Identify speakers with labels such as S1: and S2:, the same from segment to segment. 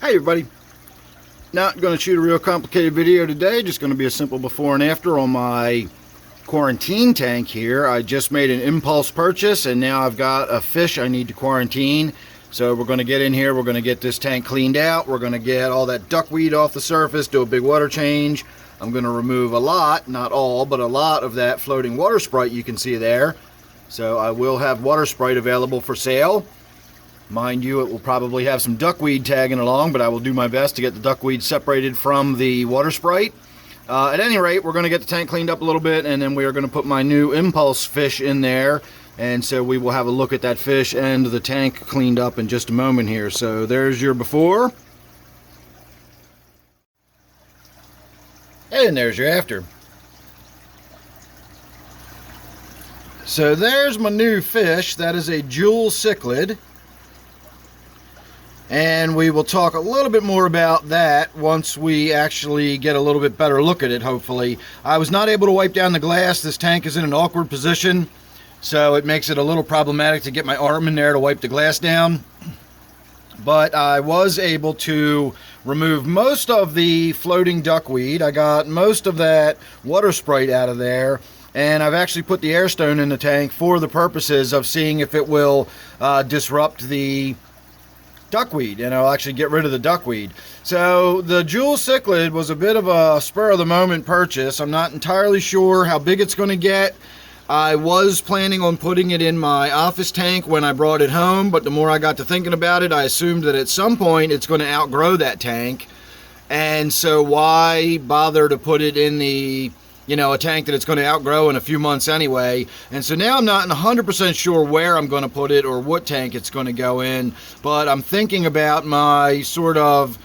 S1: Hey everybody, not going to shoot a real complicated video today, just going to be a simple before and after on my quarantine tank here. I just made an impulse purchase and now I've got a fish I need to quarantine. So we're going to get in here, we're going to get this tank cleaned out, we're going to get all that duckweed off the surface, do a big water change. I'm going to remove a lot, not all, but a lot of that floating water sprite you can see there. So I will have water sprite available for sale. Mind you, it will probably have some duckweed tagging along, but I will do my best to get the duckweed separated from the water sprite. At any rate, we're going to get the tank cleaned up a little bit, and then we are going to put my new impulse fish in there. And so we will have a look at that fish and the tank cleaned up in just a moment here. So there's your before. And there's your after. So there's my new fish. That is a jewel cichlid. And we will talk a little bit more about that once we actually get a little bit better look at it, hopefully. I was not able to wipe down the glass. This tank is in an awkward position, so it makes it a little problematic to get my arm in there to wipe the glass down. But I was able to remove most of the floating duckweed. I got most of that water sprite out of there. And I've actually put the air stone in the tank for the purposes of seeing if it will disrupt the duckweed, and I'll actually get rid of the duckweed. So the jewel cichlid was a bit of a spur of the moment purchase. I'm not entirely sure how big it's going to get. I was planning on putting it in my office tank when I brought it home, but the more I got to thinking about it, I assumed that at some point it's going to outgrow that tank. And so why bother to put it in the a tank that it's going to outgrow in a few months anyway. And so now I'm not 100% sure where I'm going to put it or what tank it's going to go in, but I'm thinking about my sort of,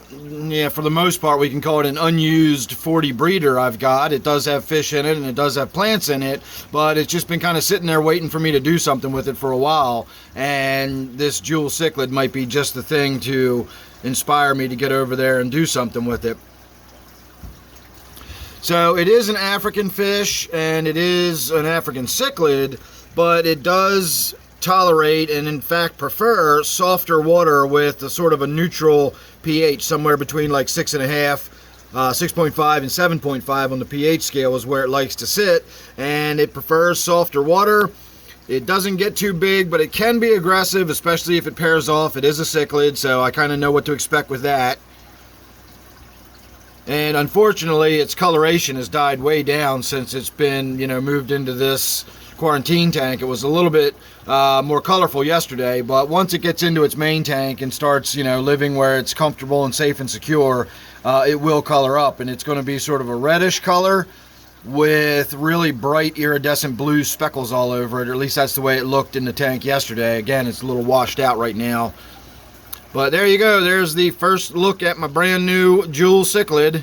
S1: for the most part, we can call it an unused 40 breeder I've got. It does have fish in it and it does have plants in it, but it's just been kind of sitting there waiting for me to do something with it for a while. And this jewel cichlid might be just the thing to inspire me to get over there and do something with it. So it is an African fish and it is an African cichlid, but it does tolerate and in fact prefer softer water with a sort of a neutral pH, somewhere between like 6.5, 6.5 and 7.5 on the pH scale is where it likes to sit, and it prefers softer water. It doesn't get too big, but it can be aggressive, especially if it pairs off. It is a cichlid, so I kind of know what to expect with that. And unfortunately, its coloration has died way down since it's been, moved into this quarantine tank. It was a little bit more colorful yesterday, but once it gets into its main tank and starts, living where it's comfortable and safe and secure, it will color up. And it's going to be sort of a reddish color with really bright iridescent blue speckles all over it, or at least that's the way it looked in the tank yesterday. Again, it's a little washed out right now. But there you go, there's the first look at my brand new jewel cichlid,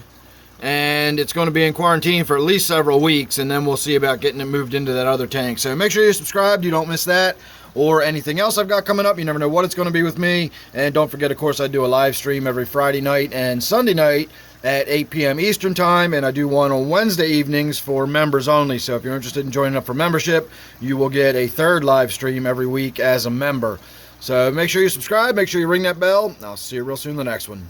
S1: and it's going to be in quarantine for at least several weeks, and then we'll see about getting it moved into that other tank. So make sure you're subscribed, you don't miss that, or anything else I've got coming up. You never know what it's going to be with me. And don't forget, of course, I do a live stream every Friday night and Sunday night at 8 p.m. Eastern Time, and I do one on Wednesday evenings for members only. So if you're interested in joining up for membership, you will get a third live stream every week as a member. So make sure you subscribe, make sure you ring that bell. I'll see you real soon in the next one.